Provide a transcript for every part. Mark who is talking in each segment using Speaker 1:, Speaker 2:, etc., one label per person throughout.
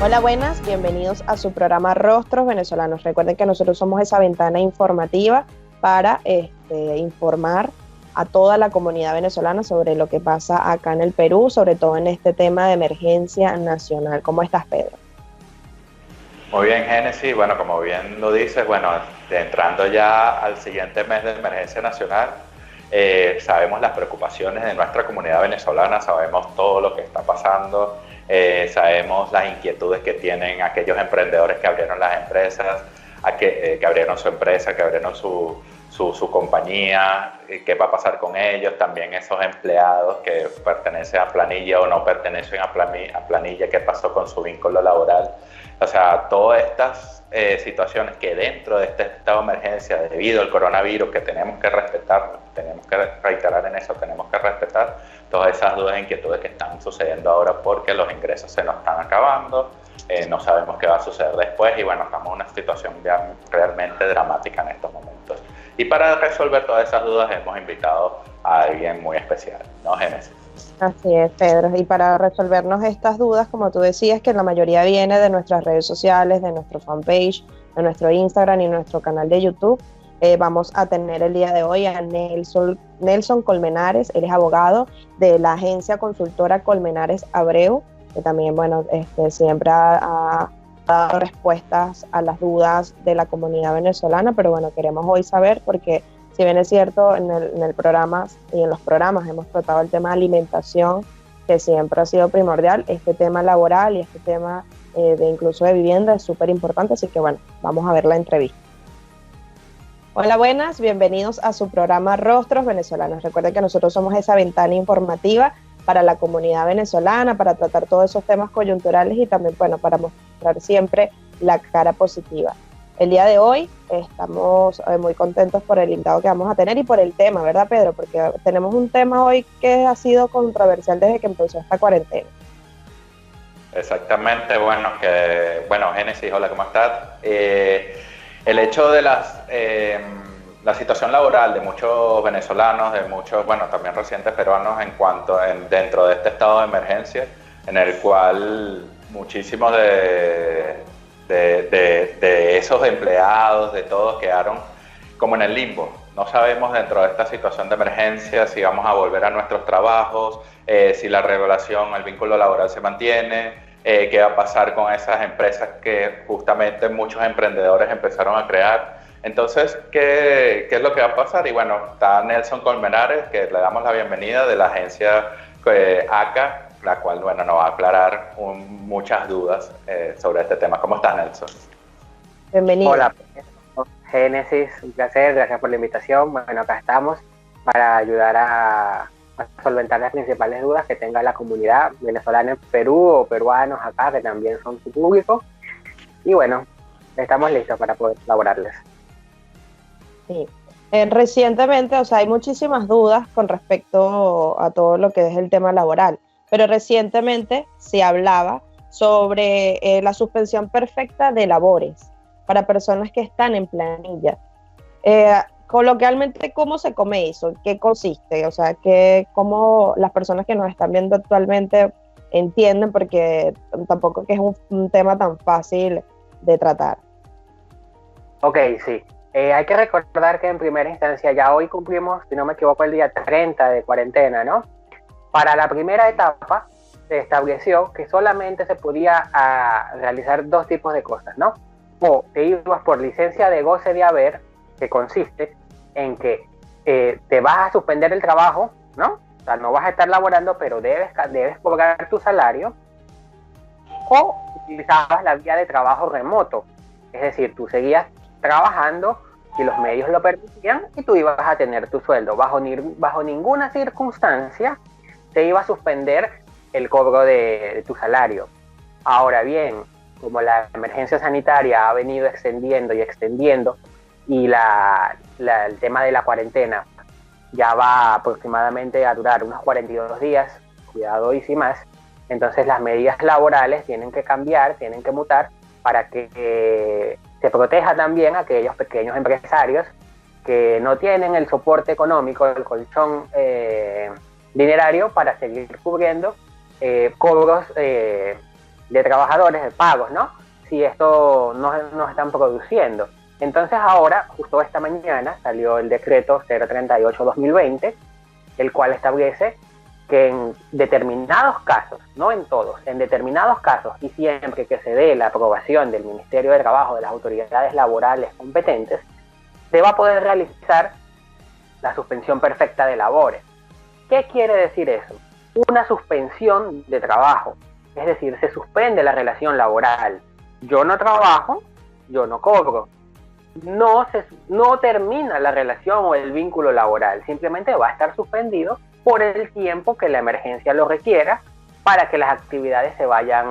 Speaker 1: Hola, buenas, bienvenidos a su programa Rostros Venezolanos. Recuerden que nosotros somos esa ventana informativa para informar a toda la comunidad venezolana sobre lo que pasa acá en el Perú, sobre todo en este tema de emergencia nacional. ¿Cómo estás, Pedro?
Speaker 2: Muy bien, Génesis. Bueno, como bien lo dices, bueno, entrando ya al siguiente mes de emergencia nacional, sabemos las preocupaciones de nuestra comunidad venezolana, sabemos todo lo que está pasando, sabemos las inquietudes que tienen aquellos emprendedores que abrieron las empresas, que abrieron su empresa, que abrieron su compañía, qué va a pasar con ellos, también esos empleados que pertenecen a planilla o no pertenecen a planilla, qué pasó con su vínculo laboral. O sea, todas estas situaciones que dentro de este estado de emergencia, debido al coronavirus, que tenemos que respetar, tenemos que reiterar en eso, tenemos que respetar todas esas dudas e inquietudes que están sucediendo ahora porque los ingresos se nos están acabando, no sabemos qué va a suceder después y bueno, estamos en una situación ya realmente dramática en estos momentos. Y para resolver todas esas dudas hemos invitado a alguien muy especial, ¿no, Génesis?
Speaker 1: Así es, Pedro. Y para resolvernos estas dudas, como tú decías, que la mayoría viene de nuestras redes sociales, de nuestro fanpage, de nuestro Instagram y nuestro canal de YouTube, vamos a tener el día de hoy a Nelson Colmenares. Él es abogado de la agencia consultora Colmenares Abreu, que también, bueno, siempre ha dado respuestas a las dudas de la comunidad venezolana, pero bueno, queremos hoy saber porque si bien es cierto, en el programa y en los programas hemos tratado el tema de alimentación, que siempre ha sido primordial, este tema laboral y este tema de incluso de vivienda es súper importante, así que bueno, vamos a ver la entrevista. Hola, buenas, bienvenidos a su programa Rostros Venezolanos. Recuerden que nosotros somos esa ventana informativa para la comunidad venezolana, para tratar todos esos temas coyunturales y también, bueno, para mostrar siempre la cara positiva. El día de hoy estamos muy contentos por el invitado que vamos a tener y por el tema, ¿verdad, Pedro? Porque tenemos un tema hoy que ha sido controversial desde que empezó esta cuarentena.
Speaker 2: Exactamente, bueno, Génesis, hola, ¿cómo estás? El hecho de la situación laboral de muchos venezolanos, de muchos, bueno, también residentes peruanos dentro de este estado de emergencia, en el cual muchísimos de esos empleados, de todos, quedaron como en el limbo. No sabemos dentro de esta situación de emergencia si vamos a volver a nuestros trabajos, si la regulación, el vínculo laboral se mantiene, qué va a pasar con esas empresas que justamente muchos emprendedores empezaron a crear. Entonces, ¿qué es lo que va a pasar? Y bueno, está Nelson Colmenares, que le damos la bienvenida de la agencia ACA, la cual, bueno, nos va a aclarar muchas dudas sobre este tema. ¿Cómo estás, Nelson?
Speaker 1: Bienvenido.
Speaker 3: Hola, Génesis, un placer, gracias por la invitación. Bueno, acá estamos para ayudar a solventar las principales dudas que tenga la comunidad venezolana en Perú o peruanos acá, que también son su público. Y bueno, estamos listos para poder colaborarles.
Speaker 1: Sí. Recientemente, o sea, hay muchísimas dudas con respecto a todo lo que es el tema laboral, pero recientemente se hablaba sobre la suspensión perfecta de labores para personas que están en planilla. Coloquialmente, ¿cómo se come eso? ¿Qué consiste? O sea, ¿cómo las personas que nos están viendo actualmente entienden? Porque tampoco que es un tema tan fácil de tratar.
Speaker 3: Ok, sí. Hay que recordar que en primera instancia ya hoy cumplimos, si no me equivoco, el día 30 de cuarentena, ¿no? Para la primera etapa se estableció que solamente se podía realizar dos tipos de cosas, ¿no? O te ibas por licencia de goce de haber, que consiste en que te vas a suspender el trabajo, ¿no? O sea, no vas a estar laborando, pero debes cobrar tu salario. O utilizabas la vía de trabajo remoto, es decir, tú seguías trabajando si los medios lo permitían y tú ibas a tener tu sueldo. Bajo ninguna circunstancia te iba a suspender el cobro de tu salario. Ahora bien, como la emergencia sanitaria ha venido extendiendo y el tema de la cuarentena ya va aproximadamente a durar unos 42 días, cuidado y sin más, entonces las medidas laborales tienen que cambiar, tienen que mutar para que se proteja también a aquellos pequeños empresarios que no tienen el soporte económico, el colchón dinerario para seguir cubriendo cobros de trabajadores, de pagos, ¿no? Si esto no están produciendo. Entonces ahora, justo esta mañana, salió el decreto 038-2020, el cual establece que en determinados casos, no en todos, en determinados casos y siempre que se dé la aprobación del Ministerio de Trabajo, de las autoridades laborales competentes, se va a poder realizar la suspensión perfecta de labores. ¿Qué quiere decir eso? Una suspensión de trabajo, es decir, se suspende la relación laboral. Yo no trabajo, yo no cobro. No termina la relación o el vínculo laboral, simplemente va a estar suspendido por el tiempo que la emergencia lo requiera para que las actividades se vayan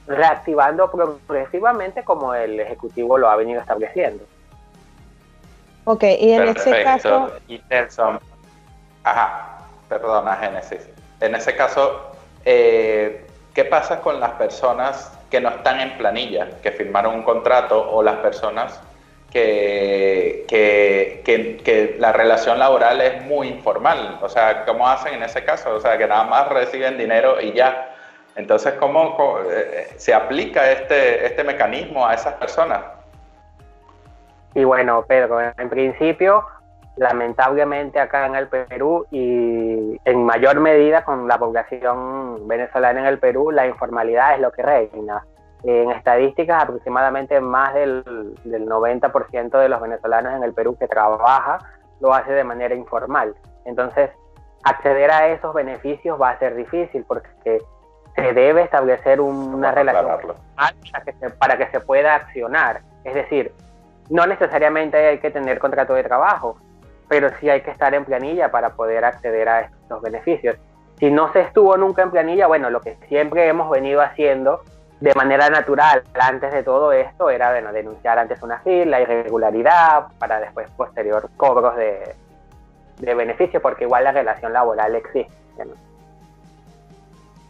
Speaker 3: reactivando progresivamente como el Ejecutivo lo ha venido estableciendo.
Speaker 1: Ok, y en ese caso...
Speaker 2: Y Nelson, perdona, Génesis. En ese caso, ¿qué pasa con las personas que no están en planilla, que firmaron un contrato, o las personas que la relación laboral es muy informal? O sea, ¿cómo hacen en ese caso? O sea, que nada más reciben dinero y ya. Entonces, ¿cómo se aplica este mecanismo a esas personas?
Speaker 3: Y bueno, Pedro, en principio, lamentablemente acá en el Perú y en mayor medida con la población venezolana en el Perú, la informalidad es lo que reina. En estadísticas, aproximadamente más del 90% de los venezolanos en el Perú que trabaja lo hace de manera informal. Entonces, acceder a esos beneficios va a ser difícil porque se debe establecer una relación para que se pueda accionar. Es decir, no necesariamente hay que tener contrato de trabajo, pero sí hay que estar en planilla para poder acceder a estos beneficios. Si no se estuvo nunca en planilla, bueno, lo que siempre hemos venido haciendo de manera natural antes de todo esto era, bueno, denunciar antes una fila, irregularidad, para después posterior cobros de beneficio, porque igual la relación laboral existe, ¿no?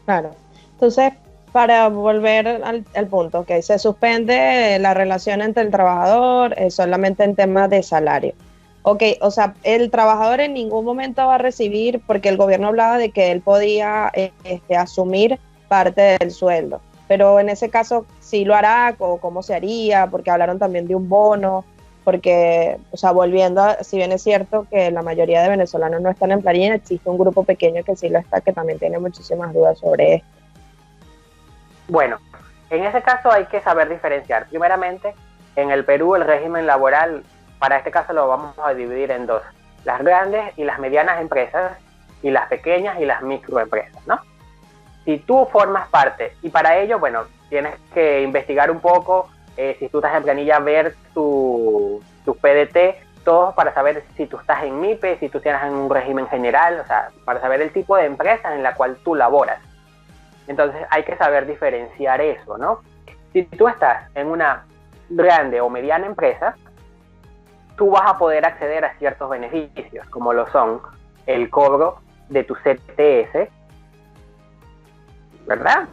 Speaker 1: Claro. Entonces, para volver al punto, que se suspende la relación entre el trabajador solamente en temas de salario. Ok, o sea, el trabajador en ningún momento va a recibir, porque el gobierno hablaba de que él podía asumir parte del sueldo, pero en ese caso sí lo hará, o cómo se haría, porque hablaron también de un bono, porque, o sea, si bien es cierto que la mayoría de venezolanos no están en planilla, existe un grupo pequeño que sí lo está, que también tiene muchísimas dudas sobre esto.
Speaker 3: Bueno, en ese caso hay que saber diferenciar. Primeramente, en el Perú el régimen laboral, para este caso lo vamos a dividir en dos: las grandes y las medianas empresas y las pequeñas y las microempresas, ¿no? Si tú formas parte, y para ello, bueno, tienes que investigar un poco, si tú estás en planilla, ver tu PDT, todo para saber si tú estás en MIPE, si tú tienes en un régimen general, o sea, para saber el tipo de empresa en la cual tú laboras. Entonces hay que saber diferenciar eso, ¿no? Si tú estás en una grande o mediana empresa, tú vas a poder acceder a ciertos beneficios, como lo son el cobro de tu CTS, ¿verdad?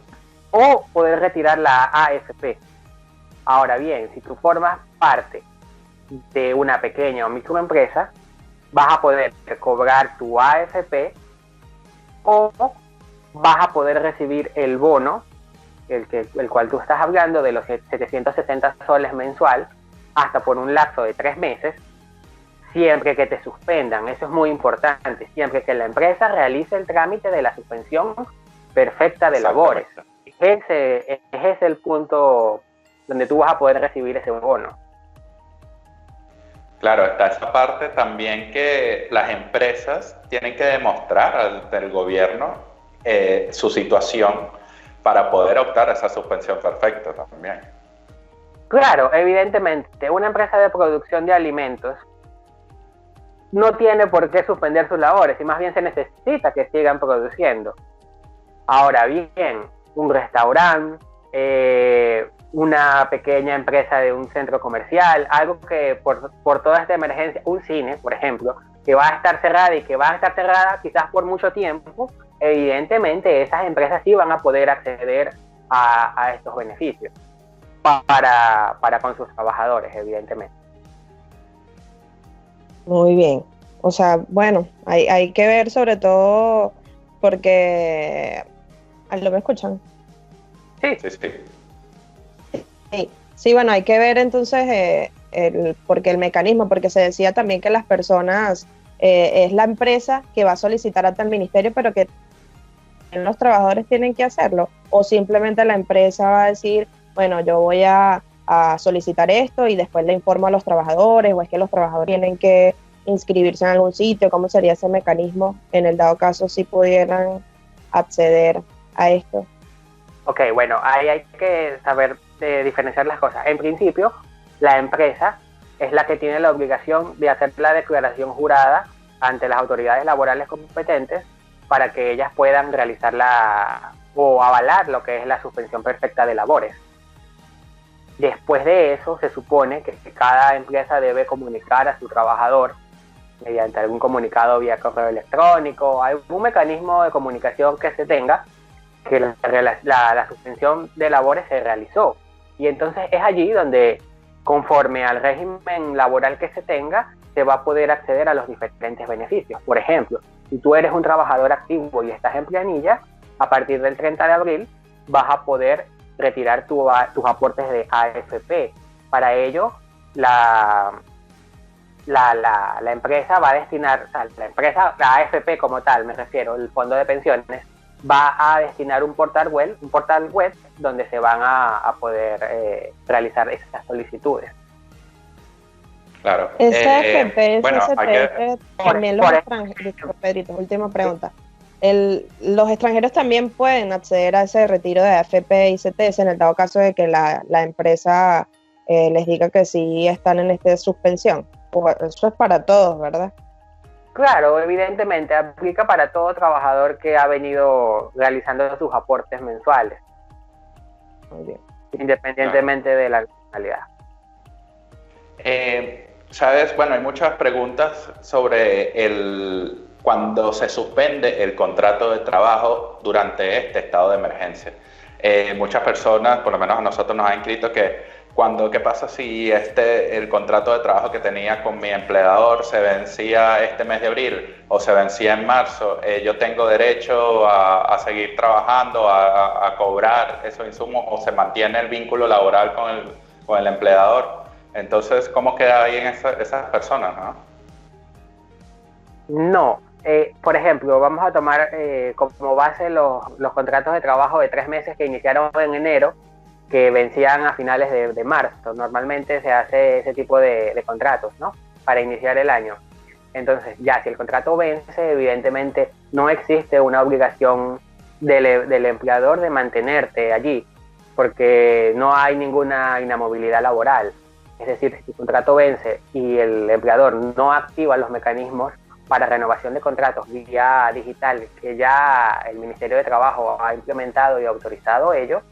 Speaker 3: O poder retirar la AFP. Ahora bien, si tú formas parte de una pequeña o microempresa, vas a poder cobrar tu AFP o vas a poder recibir el bono, el cual tú estás hablando, de los 760 soles mensual, hasta por un lapso de 3 meses, siempre que te suspendan. Eso es muy importante, siempre que la empresa realice el trámite de la suspensión perfecta de labores. Ese es el punto donde tú vas a poder recibir ese bono.
Speaker 2: Claro, está esa parte también que las empresas tienen que demostrar al gobierno su situación para poder optar a esa suspensión perfecta también.
Speaker 3: Claro, evidentemente, una empresa de producción de alimentos no tiene por qué suspender sus labores, y más bien se necesita que sigan produciendo. Ahora bien, un restaurante, una pequeña empresa de un centro comercial, algo que por toda esta emergencia, un cine, por ejemplo, que va a estar cerrada y que va a estar cerrada quizás por mucho tiempo, evidentemente esas empresas sí van a poder acceder a estos beneficios para con sus trabajadores, evidentemente.
Speaker 1: Muy bien. O sea, bueno, hay que ver sobre todo porque... ¿No me escuchan?
Speaker 3: Sí.
Speaker 2: Sí, sí.
Speaker 1: Sí, sí, bueno, hay que ver entonces porque el mecanismo, porque se decía también que las personas, es la empresa que va a solicitar ante el ministerio, pero que los trabajadores tienen que hacerlo, o simplemente la empresa va a decir, bueno, yo voy a solicitar esto y después le informo a los trabajadores, o es que los trabajadores tienen que inscribirse en algún sitio. ¿Cómo sería ese mecanismo en el dado caso si pudieran acceder a esto?
Speaker 3: Ok, bueno, ahí hay que saber diferenciar las cosas. En principio, la empresa es la que tiene la obligación de hacer la declaración jurada ante las autoridades laborales competentes para que ellas puedan realizar o avalar lo que es la suspensión perfecta de labores. Después de eso, se supone que cada empresa debe comunicar a su trabajador mediante algún comunicado vía correo electrónico, algún mecanismo de comunicación que se tenga, que la suspensión de labores se realizó. Y entonces es allí donde, conforme al régimen laboral que se tenga, se va a poder acceder a los diferentes beneficios. Por ejemplo, si tú eres un trabajador activo y estás en planilla, a partir del 30 de abril vas a poder retirar tus aportes de AFP. Para ello, la empresa va a destinar, o sea, la AFP como tal, me refiero, el fondo de pensiones, va a destinar un portal web donde se van a poder realizar esas solicitudes.
Speaker 2: Claro.
Speaker 1: SFP,
Speaker 2: bueno,
Speaker 1: SSPF, también los extranjeros, Pedrito, última pregunta. Los extranjeros también pueden acceder a ese retiro de AFP y CTS en el dado caso de que la empresa les diga que sí están en esta suspensión. Eso es para todos, ¿verdad?
Speaker 3: Claro, evidentemente, aplica para todo trabajador que ha venido realizando sus aportes mensuales.
Speaker 1: Muy bien.
Speaker 3: Independientemente de la nacionalidad.
Speaker 2: Sabes, bueno, hay muchas preguntas sobre cuando se suspende el contrato de trabajo durante este estado de emergencia. Muchas personas, por lo menos a nosotros nos han escrito que ¿qué pasa si el contrato de trabajo que tenía con mi empleador se vencía este mes de abril o se vencía en marzo? ¿Yo tengo derecho a seguir trabajando, a cobrar esos insumos, o se mantiene el vínculo laboral con el empleador? Entonces, ¿cómo queda ahí en esas personas, no?
Speaker 3: No. Por ejemplo, vamos a tomar como base los contratos de trabajo de 3 meses que iniciaron en enero, que vencían a finales de marzo. Normalmente se hace ese tipo de contratos, ¿no? Para iniciar el año. Entonces, ya si el contrato vence, evidentemente no existe una obligación del empleador de mantenerte allí, porque no hay ninguna inamovilidad laboral. Es decir, si el contrato vence y el empleador no activa los mecanismos para renovación de contratos vía digital, que ya el Ministerio de Trabajo ha implementado y autorizado ello,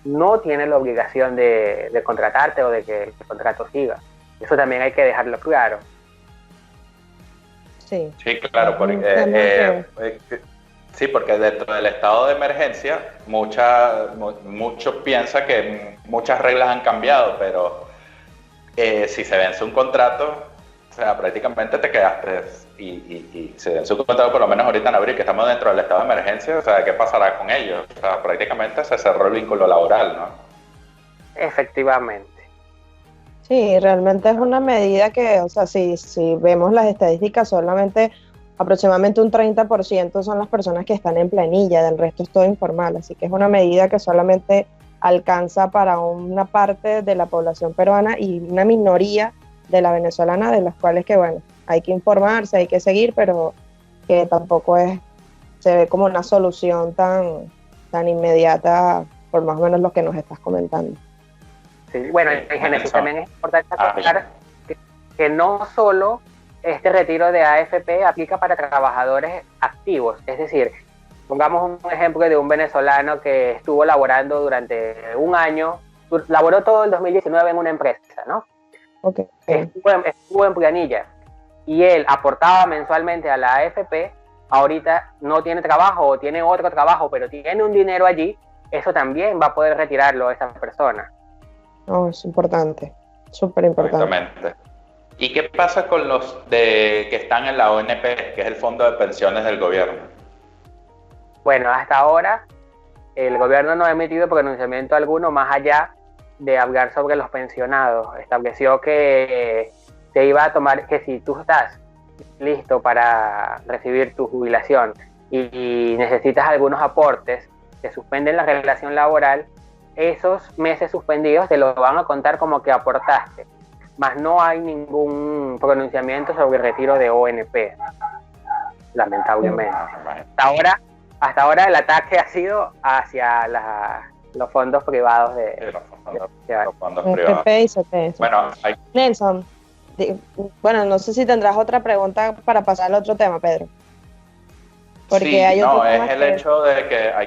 Speaker 3: no tiene la obligación de contratarte o de que el contrato siga. Eso también hay que dejarlo claro.
Speaker 1: Sí,
Speaker 2: claro, porque dentro del estado de emergencia muchos piensan que muchas reglas han cambiado, pero si se vence un contrato, o sea, prácticamente te quedaste, y se vence un contrato por lo menos ahorita en abril, que estamos dentro del estado de emergencia, o sea, ¿qué pasará con ellos? O sea, prácticamente se cerró el vínculo laboral, ¿no?
Speaker 3: Efectivamente.
Speaker 1: Sí, realmente es una medida que, o sea, si vemos las estadísticas, solamente aproximadamente un 30% son las personas que están en planilla, del resto es todo informal, así que es una medida que solamente alcanza para una parte de la población peruana y una minoría de la venezolana, de las cuales que, bueno, hay que informarse, hay que seguir, pero que tampoco se ve como una solución tan inmediata, por más o menos lo que nos estás comentando.
Speaker 3: Sí, bueno, en Génesis también es importante aclarar que no solo este retiro de AFP aplica para trabajadores activos, es decir, pongamos un ejemplo de un venezolano que estuvo laborando durante un año, laboró todo el 2019 en una empresa, ¿no?
Speaker 1: Okay.
Speaker 3: Estuvo en planilla y él aportaba mensualmente a la AFP, ahorita no tiene trabajo o tiene otro trabajo, pero tiene un dinero allí, eso también va a poder retirarlo esa persona.
Speaker 1: No, es importante, súper importante.
Speaker 2: Exactamente. ¿Y qué pasa con los que están en la ONP, que es el Fondo de Pensiones del Gobierno?
Speaker 3: Bueno, hasta ahora el gobierno no ha emitido pronunciamiento alguno más allá de hablar sobre los pensionados. Estableció que se iba a tomar, que si tú estás listo para recibir tu jubilación y necesitas algunos aportes, te suspenden la relación laboral, esos meses suspendidos te lo van a contar como que aportaste, más no hay ningún pronunciamiento sobre el retiro de ONP, lamentablemente. Hasta ahora el ataque ha sido hacia los fondos privados
Speaker 2: los fondos privados.
Speaker 1: FP y CPS.
Speaker 2: Bueno,
Speaker 1: Nelson, bueno, no sé si tendrás otra pregunta para pasar al otro tema, Pedro. Porque
Speaker 2: sí,
Speaker 1: hay otro tema
Speaker 2: es el hecho de que hay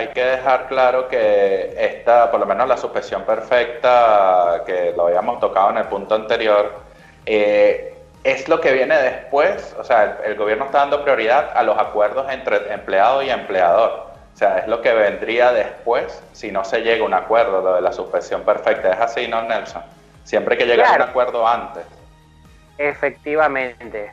Speaker 2: que dejar claro que esta, por lo menos la suspensión perfecta, que lo habíamos tocado en el punto anterior, es lo que viene después. O sea, el gobierno está dando prioridad a los acuerdos entre empleado y empleador. O sea, es lo que vendría después si no se llega a un acuerdo, lo de la suspensión perfecta. Es así, ¿no, Nelson? Siempre hay que llegar a un acuerdo antes.
Speaker 3: Efectivamente.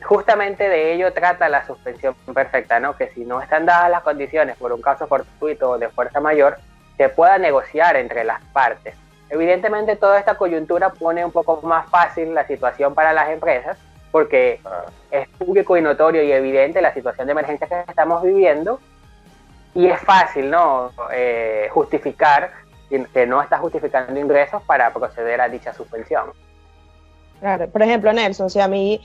Speaker 3: Justamente de ello trata la suspensión perfecta, ¿no? Que si no están dadas las condiciones por un caso fortuito o de fuerza mayor, se pueda negociar entre las partes. Evidentemente toda esta coyuntura pone un poco más fácil la situación para las empresas, porque es público y notorio y evidente la situación de emergencia que estamos viviendo, y es fácil, ¿no? Justificar que no está justificando ingresos para proceder a dicha suspensión.
Speaker 1: Claro, por ejemplo, Nelson, si a mí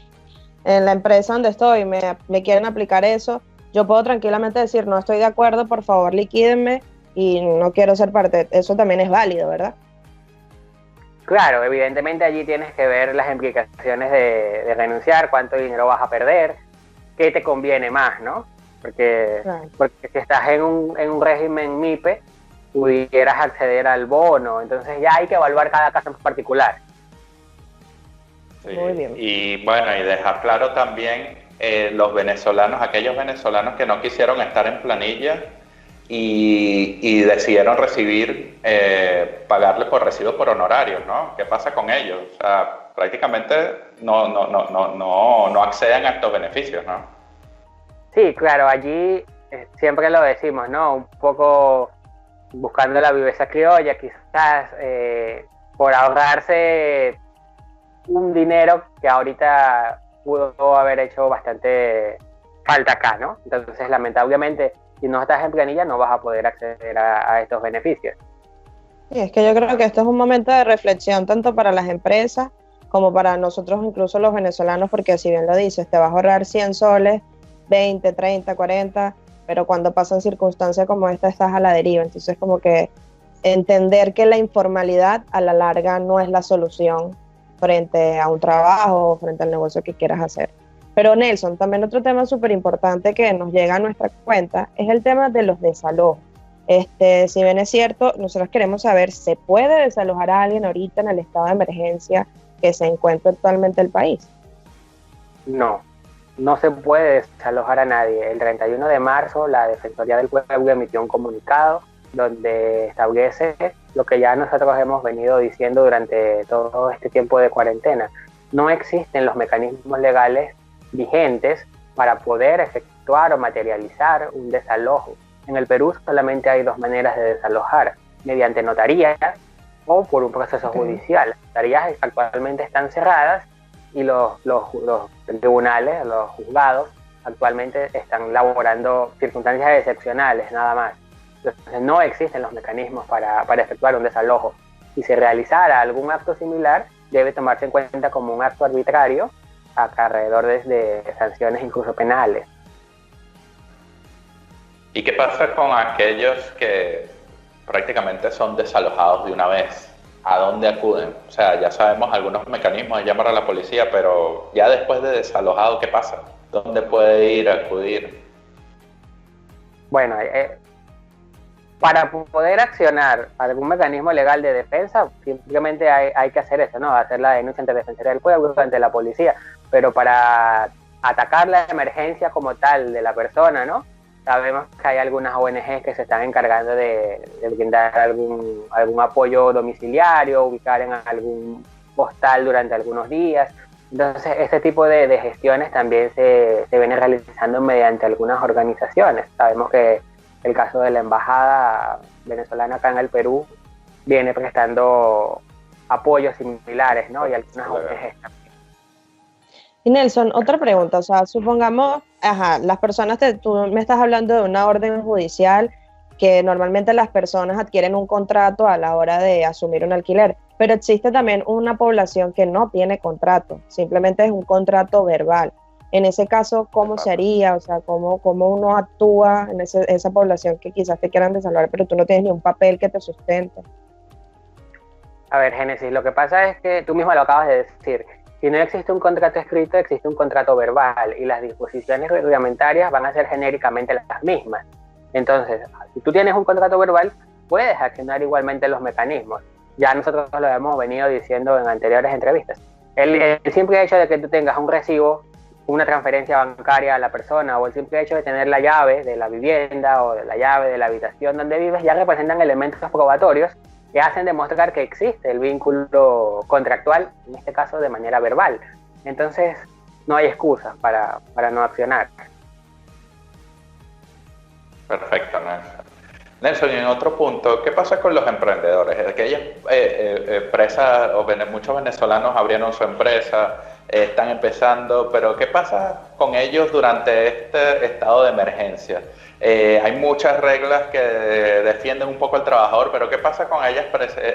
Speaker 1: en la empresa donde estoy me quieren aplicar eso, yo puedo tranquilamente decir, no estoy de acuerdo, por favor liquídenme y no quiero ser parte. Eso también es válido, ¿verdad?
Speaker 3: Claro, evidentemente allí tienes que ver las implicaciones de renunciar, cuánto dinero vas a perder, qué te conviene más, ¿no? Porque si estás en un régimen MIPE, pudieras acceder al bono, entonces ya hay que evaluar cada caso en particular.
Speaker 2: Sí.
Speaker 1: Muy bien.
Speaker 2: Y bueno, y dejar claro también los venezolanos, aquellos venezolanos que no quisieron estar en planilla y decidieron pagarle por recibo por honorarios, ¿no? ¿Qué pasa con ellos? O sea, prácticamente no acceden a estos beneficios, ¿no?
Speaker 3: Sí, claro, allí siempre lo decimos, ¿no? Un poco buscando la viveza criolla, quizás por ahorrarse un dinero que ahorita pudo haber hecho bastante falta acá, ¿no? Entonces, lamentablemente, si no estás en planilla, no vas a poder acceder a estos beneficios.
Speaker 1: Sí, es que yo creo que esto es un momento de reflexión tanto para las empresas como para nosotros, incluso los venezolanos, porque si bien lo dices, te vas a ahorrar 100 soles, 20, 30, 40, pero cuando pasan circunstancias como esta estás a la deriva. Entonces, como que entender que la informalidad a la larga no es la solución frente a un trabajo o frente al negocio que quieras hacer. Pero Nelson, también otro tema súper importante que nos llega a nuestra cuenta es el tema de los desalojos. Si bien es cierto, nosotros queremos saber, ¿se puede desalojar a alguien ahorita en el estado de emergencia que se encuentra actualmente el país?
Speaker 3: No se puede desalojar a nadie. El 31 de marzo la Defensoría del Pueblo emitió un comunicado donde establece lo que ya nosotros hemos venido diciendo durante todo este tiempo de cuarentena. No existen los mecanismos legales vigentes para poder efectuar o materializar un desalojo. En el Perú solamente hay dos maneras de desalojar, mediante notaría o por un proceso judicial. Las notarías actualmente están cerradas y los tribunales, los juzgados, actualmente están laborando circunstancias excepcionales, nada más. Entonces no existen los mecanismos para efectuar un desalojo. Si se realizara algún acto similar, debe tomarse en cuenta como un acto arbitrario, acarreador de sanciones incluso penales.
Speaker 2: ¿Y qué pasa con aquellos que prácticamente son desalojados de una vez? ¿A dónde acuden? O sea, ya sabemos algunos mecanismos de llamar a la policía, pero ya después de desalojado, ¿qué pasa? ¿Dónde puede ir a acudir?
Speaker 3: Bueno, para poder accionar algún mecanismo legal de defensa, simplemente hay que hacer eso, ¿no? Hacer la denuncia ante la Defensoría del Pueblo, ante la policía. Pero para atacar la emergencia como tal de la persona, ¿no? Sabemos que hay algunas ONGs que se están encargando de brindar algún apoyo domiciliario, ubicar en algún hostal durante algunos días. Entonces, este tipo de gestiones también se vienen realizando mediante algunas organizaciones. Sabemos que el caso de la embajada venezolana acá en el Perú viene prestando apoyos similares, ¿no? Y algunas ONGs también.
Speaker 1: Y Nelson, otra pregunta, o sea, supongamos, las personas, tú me estás hablando de una orden judicial que normalmente las personas adquieren un contrato a la hora de asumir un alquiler, pero existe también una población que no tiene contrato, simplemente es un contrato verbal. En ese caso, ¿cómo se haría? O sea, ¿cómo uno actúa en esa población que quizás te quieran desalvar, pero tú no tienes ni un papel que te sustente?
Speaker 3: A ver, Génesis, lo que pasa es que tú mismo lo acabas de decir. Si no existe un contrato escrito, existe un contrato verbal y las disposiciones reglamentarias van a ser genéricamente las mismas. Entonces, si tú tienes un contrato verbal, puedes accionar igualmente los mecanismos. Ya nosotros lo hemos venido diciendo en anteriores entrevistas. El simple hecho de que tú tengas un recibo, una transferencia bancaria a la persona, o el simple hecho de tener la llave de la vivienda o de la llave de la habitación donde vives, ya representan elementos probatorios que hacen demostrar que existe el vínculo contractual, en este caso de manera verbal. Entonces, no hay excusas para no accionar.
Speaker 2: Perfecto, Nelson. Nelson, y en otro punto, ¿qué pasa con los emprendedores? Aquellas empresas, o muchos venezolanos abrieron su empresa, están empezando, pero ¿qué pasa con ellos durante este estado de emergencia? Hay muchas reglas que defienden un poco al trabajador, pero ¿qué pasa con ellas,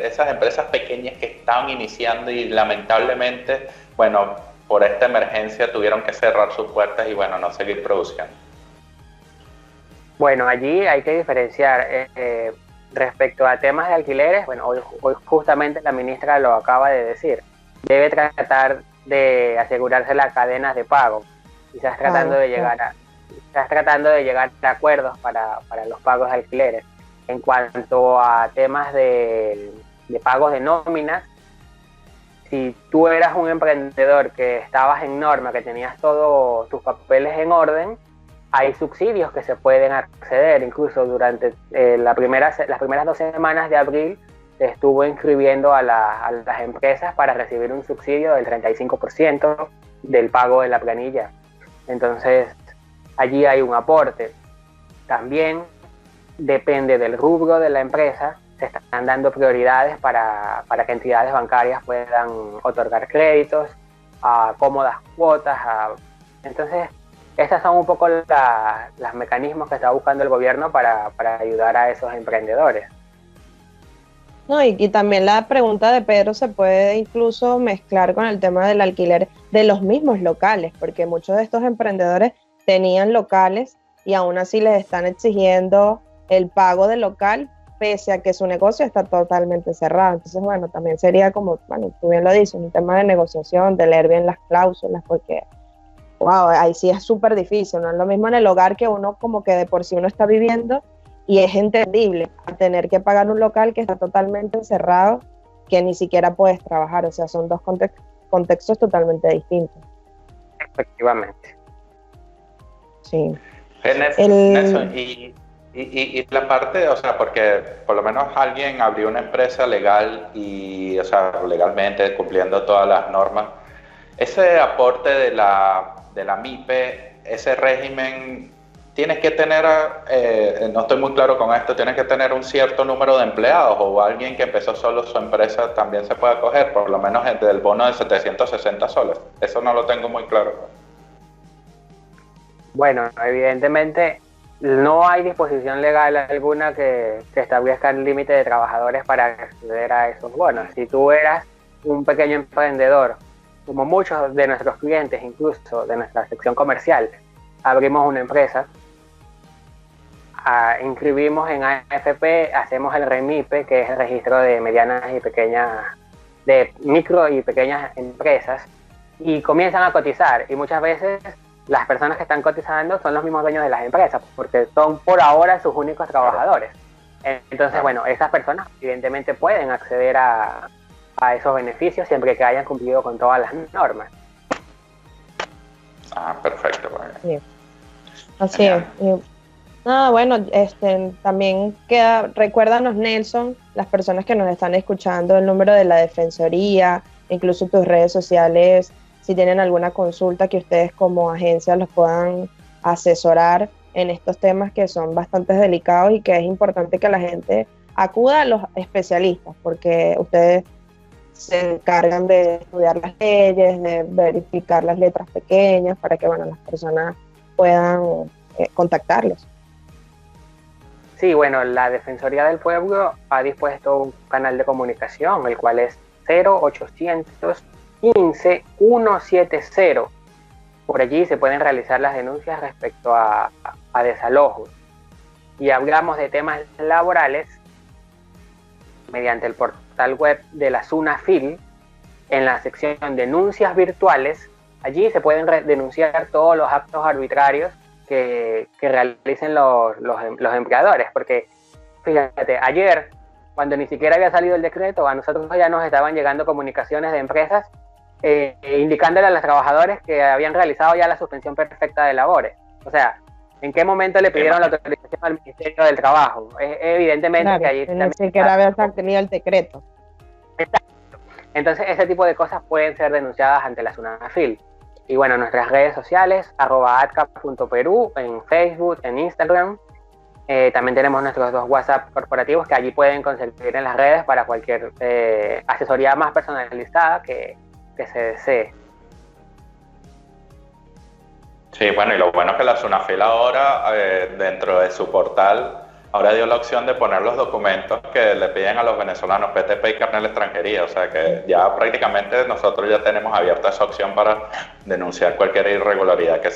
Speaker 2: esas empresas pequeñas que estaban iniciando y lamentablemente, bueno, por esta emergencia tuvieron que cerrar sus puertas y, bueno, no seguir produciendo?
Speaker 3: Bueno, allí hay que diferenciar respecto a temas de alquileres. Bueno, hoy justamente la ministra lo acaba de decir. Debe tratar de asegurarse las cadenas de pago. Quizás tratando de llegar a acuerdos para los pagos de alquileres. En cuanto a temas de pagos de nóminas, si tú eras un emprendedor que estabas en norma, que tenías todos tus papeles en orden, hay subsidios que se pueden acceder. Incluso durante las primeras 2 semanas de abril se estuvo inscribiendo a las empresas para recibir un subsidio del 35% del pago de la planilla. Entonces, allí hay un aporte. También depende del rubro de la empresa, se están dando prioridades para que entidades bancarias puedan otorgar créditos a cómodas cuotas. Entonces, estos son un poco los mecanismos que está buscando el gobierno para ayudar a esos emprendedores.
Speaker 1: No, y también la pregunta de Pedro se puede incluso mezclar con el tema del alquiler de los mismos locales, porque muchos de estos emprendedores tenían locales y aún así les están exigiendo el pago del local, pese a que su negocio está totalmente cerrado. Entonces, bueno, también sería como, bueno, tú bien lo dices, un tema de negociación, de leer bien las cláusulas, porque wow, ahí sí es súper difícil, no es lo mismo en el hogar que uno como que de por sí uno está viviendo y es entendible a tener que pagar un local que está totalmente cerrado, que ni siquiera puedes trabajar, o sea, son dos contextos totalmente distintos.
Speaker 3: Efectivamente.
Speaker 1: Sí.
Speaker 2: Nelson, y la parte, o sea, porque por lo menos alguien abrió una empresa legal y, o sea, legalmente cumpliendo todas las normas, ese aporte de la MIPE, ese régimen, tienes que tener, no estoy muy claro con esto, tienes que tener un cierto número de empleados o alguien que empezó solo su empresa también se puede acoger, por lo menos del bono de 760 soles. Eso no lo tengo muy claro.
Speaker 3: Bueno, evidentemente no hay disposición legal alguna que establezca el límite de trabajadores para acceder a esos bonos. Si tú eras un pequeño emprendedor, como muchos de nuestros clientes, incluso de nuestra sección comercial, abrimos una empresa, inscribimos en AFP, hacemos el REMIPE, que es el registro de medianas y pequeñas, de micro y pequeñas empresas, y comienzan a cotizar. Y muchas veces las personas que están cotizando son los mismos dueños de las empresas, porque son por ahora sus únicos trabajadores. Entonces, bueno, esas personas evidentemente pueden acceder a esos beneficios siempre que hayan cumplido con todas las normas.
Speaker 2: Perfecto.
Speaker 1: Sí. Así es. Bueno, también recuérdanos, Nelson, las personas que nos están escuchando, el número de la Defensoría, incluso tus redes sociales, si tienen alguna consulta que ustedes como agencia los puedan asesorar en estos temas que son bastante delicados y que es importante que la gente acuda a los especialistas, porque ustedes se encargan de estudiar las leyes, de verificar las letras pequeñas para que, bueno, las personas puedan contactarlos.
Speaker 3: Sí, bueno, la Defensoría del Pueblo ha dispuesto un canal de comunicación, el cual es 0800 15 170. Por allí se pueden realizar las denuncias respecto a desalojos. Y hablamos de temas laborales mediante el portal web de la SUNAFIL, en la sección denuncias virtuales. Allí se pueden denunciar todos los actos arbitrarios que realicen los empleadores, porque fíjate, ayer, cuando ni siquiera había salido el decreto, a nosotros ya nos estaban llegando comunicaciones de empresas indicándole a los trabajadores que habían realizado ya la suspensión perfecta de labores. O sea, ¿en qué momento le pidieron la autorización al Ministerio del Trabajo? Evidentemente claro, que allí
Speaker 1: ni siquiera había salido el decreto.
Speaker 3: Exacto. Entonces, ese tipo de cosas pueden ser denunciadas ante la SUNAFIL. Y bueno, nuestras redes sociales, @atca.peru, en Facebook, en Instagram. También tenemos nuestros 2 WhatsApp corporativos que allí pueden conseguir en las redes para cualquier asesoría más personalizada que se desee.
Speaker 2: Sí, bueno, y lo bueno es que la SUNAFIL ahora, dentro de su portal, ahora dio la opción de poner los documentos que le piden a los venezolanos, PTP y carnet de extranjería, o sea que ya prácticamente nosotros ya tenemos abierta esa opción para denunciar cualquier irregularidad que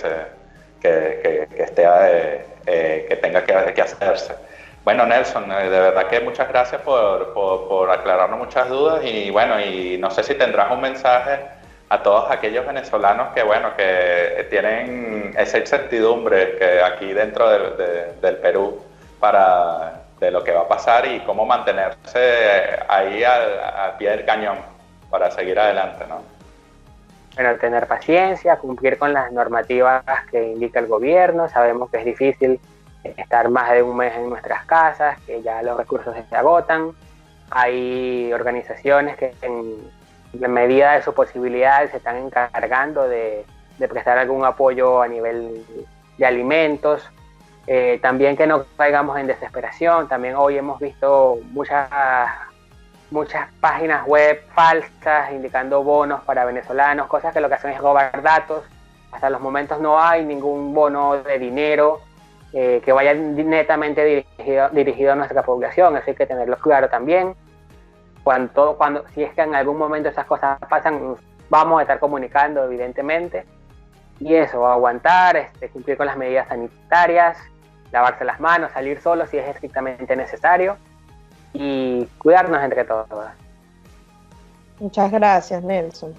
Speaker 2: tenga que hacerse. Bueno, Nelson, de verdad que muchas gracias por aclararnos muchas dudas y bueno, y no sé si tendrás un mensaje a todos aquellos venezolanos que, bueno, que tienen esa incertidumbre que aquí dentro del Perú de lo que va a pasar y cómo mantenerse ahí al pie del cañón para seguir adelante, ¿no?
Speaker 3: Bueno, tener paciencia, cumplir con las normativas que indica el gobierno. Sabemos que es difícil estar más de un mes en nuestras casas, que ya los recursos se agotan. Hay organizaciones que en medida de sus posibilidades se están encargando de prestar algún apoyo a nivel de alimentos. También que no caigamos en desesperación. También hoy hemos visto muchas páginas web falsas indicando bonos para venezolanos, cosas que lo que hacen es robar datos. Hasta los momentos no hay ningún bono de dinero que vaya netamente dirigido a nuestra población, eso hay que tenerlo claro también. Si es que en algún momento esas cosas pasan, vamos a estar comunicando evidentemente. Y eso, aguantar, cumplir con las medidas sanitarias, lavarse las manos, salir solo si es estrictamente necesario y cuidarnos entre todos.
Speaker 1: Muchas gracias, Nelson.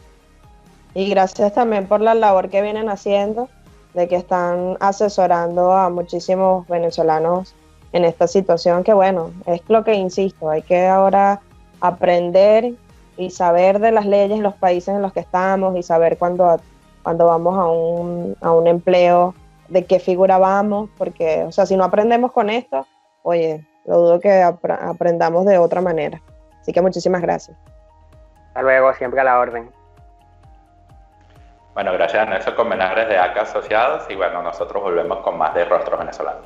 Speaker 1: Y gracias también por la labor que vienen haciendo, de que están asesorando a muchísimos venezolanos en esta situación, que bueno, es lo que insisto, hay que ahora aprender y saber de las leyes en los países en los que estamos y saber cuando vamos a un empleo, de qué figura vamos, porque, o sea, si no aprendemos con esto, oye, lo dudo que aprendamos de otra manera. Así que muchísimas gracias.
Speaker 3: Hasta luego, siempre a la orden.
Speaker 2: Bueno, gracias a Nelson Colmenares de ACA Asociados y bueno, nosotros volvemos con más de Rostros Venezolanos.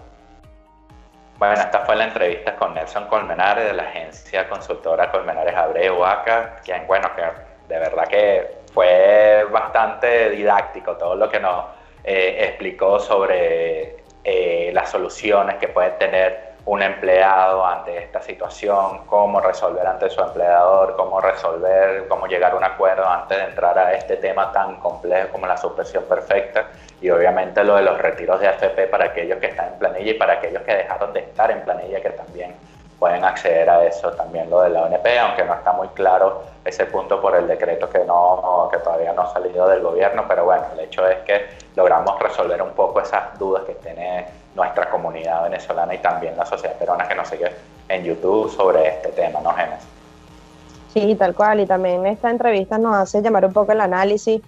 Speaker 2: Bueno, esta fue la entrevista con Nelson Colmenares de la agencia consultora Colmenares Abreu ACA, quien, bueno, que de verdad que fue bastante didáctico todo lo que nos explicó sobre las soluciones que puede tener un empleado ante esta situación, cómo resolver ante su empleador, cómo llegar a un acuerdo antes de entrar a este tema tan complejo como la suspensión perfecta y obviamente lo de los retiros de AFP para aquellos que están en planilla y para aquellos que dejaron de estar en planilla que también pueden acceder a eso, también lo de la ONP, aunque no está muy claro ese punto por el decreto que todavía no ha salido del gobierno, pero bueno, el hecho es que logramos resolver un poco esas dudas que tiene nuestra comunidad venezolana y también la sociedad peruana que nos sigue en YouTube sobre este tema, ¿no, Génesis?
Speaker 1: Sí, tal cual, y también esta entrevista nos hace llamar un poco el análisis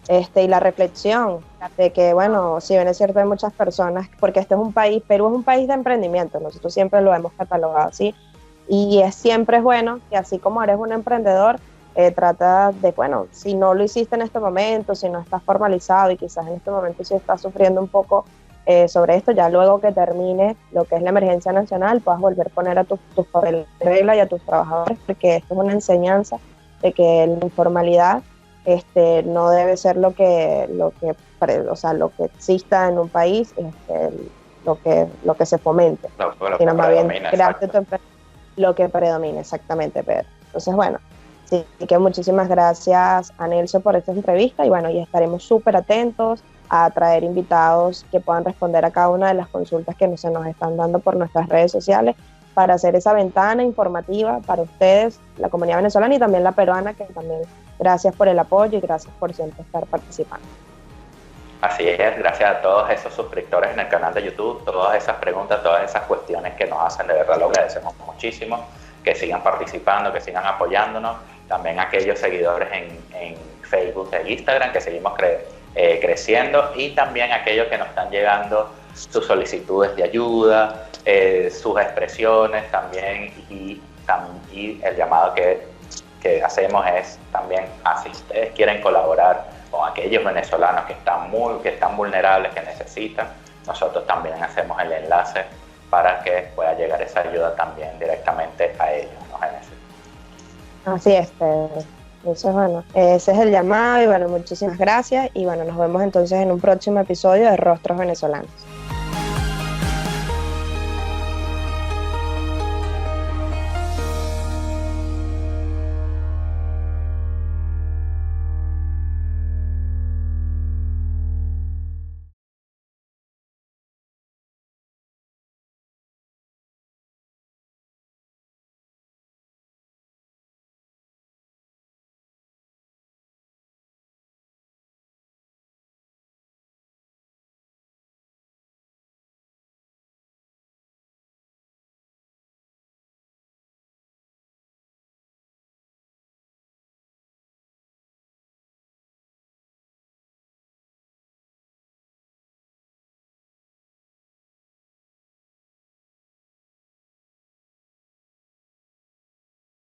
Speaker 1: y la reflexión de que, bueno, si bien es cierto hay muchas personas, porque este es un país, Perú es un país de emprendimiento, nosotros siempre lo hemos catalogado así, y siempre es bueno que así como eres un emprendedor, trata de, bueno, si no lo hiciste en este momento, si no estás formalizado y quizás en este momento sí estás sufriendo un poco sobre esto, ya luego que termine lo que es la emergencia nacional, puedas volver a poner a tus papeles de regla y a tus trabajadores, porque esto es una enseñanza de que la informalidad no debe ser lo que exista en un país, lo que se fomente, sino más bien lo que predomina, exactamente, Pedro. Entonces, bueno, sí que muchísimas gracias a Nelson por esta entrevista y bueno, y estaremos súper atentos a traer invitados que puedan responder a cada una de las consultas que se nos están dando por nuestras redes sociales para hacer esa ventana informativa para ustedes, la comunidad venezolana y también la peruana, que también gracias por el apoyo y gracias por siempre estar participando.
Speaker 2: Así es, gracias a todos esos suscriptores en el canal de YouTube, todas esas preguntas, todas esas cuestiones que nos hacen, de verdad lo agradecemos muchísimo, que sigan participando, que sigan apoyándonos, también aquellos seguidores en Facebook e Instagram que seguimos creciendo y también aquellos que nos están llegando sus solicitudes de ayuda, sus expresiones también y el llamado que hacemos es también si ustedes quieren colaborar con aquellos venezolanos que están vulnerables, que necesitan, nosotros también hacemos el enlace para que pueda llegar esa ayuda también directamente a ellos, ¿no, Génesis?
Speaker 1: Así es, Pedro. Entonces, bueno, ese es el llamado y bueno, muchísimas gracias y bueno, nos vemos entonces en un próximo episodio de Rostros Venezolanos.